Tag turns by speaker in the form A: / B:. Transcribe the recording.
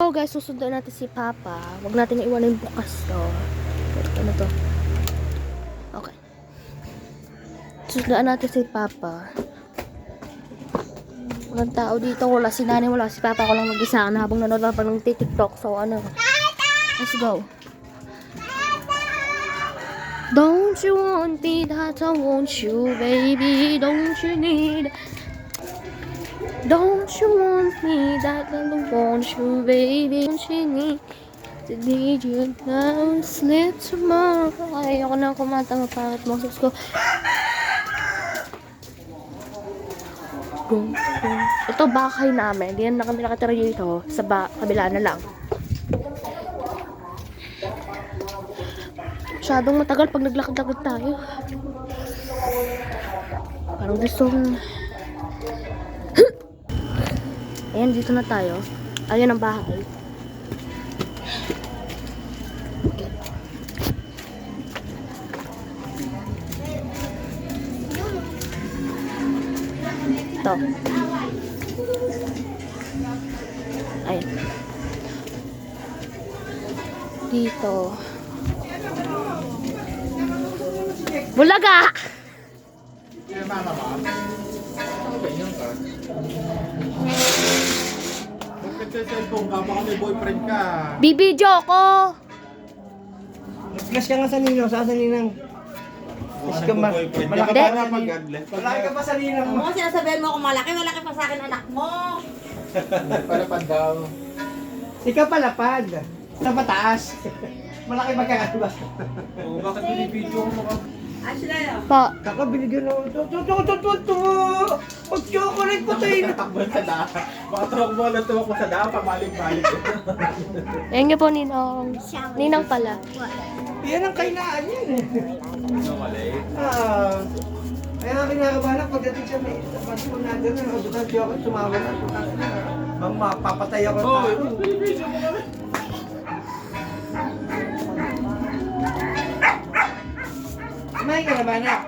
A: go guys, susundan natin si Papa. Huwag natin iwanan yung bukas to. Ano to? Okay. Susundan natin si Papa. Walang tao dito, wala si nanay, wala si Papa. Ako lang mag-isa na habang nanonood pa ng TikTok. So ano, let's go. Don't you want me that I want you, baby? Don't you need? Don't you want me that I want you, baby? Don't you need? To need you now, sleep tomorrow. Ay, ako na kumanta, mapangit mo. Sus ko. Ito bahay namin. Diyan na kami nakatira dito. Sa kabila na lang. Masyadong matagal pag naglakad-lakad tayo. Parang gusto kong... Ayan, dito na tayo. Ayan ang bahay. Ito. Ayan. Dito. Bulaga!
B: Bakit sa cellphone ka? Baka may boyfriend ka.
A: Bibidyo ko!
C: Flash ka nga sa ninong, sa ninang.
B: Baka
C: ka
B: may boyfriend ka.
A: Hindi.
B: Para mag-godless.
C: Malaki ka pa sa ninang mo.
D: Ano sinasabihin mo kung malaki pa sa akin anak mo?
B: Para daw.
C: Ikaw palapad. Sa pataas. Malaki magkakatuwa.
B: Oo, bakit binibidyo mo ka?
D: Ashley,
A: Pa.
C: Kaka binigyan ako. Pag-chocolate pa tayo.
B: Takbo sa daan. Baka tuwag mo lang tuwag mo sa daan. Pamalik-balik.
A: Ayan nga po, Ninong. Ninang pala.
C: Yan ang kailangan yan.
B: Ano mali?
C: Kaya nga kinakabahan pagdating siya may tapos mo na doon. Nabutan siya ako, sumama na. Mapapatay ako.
B: Oo, binibidyo mo kami.
C: Kumain ka na ba, anak?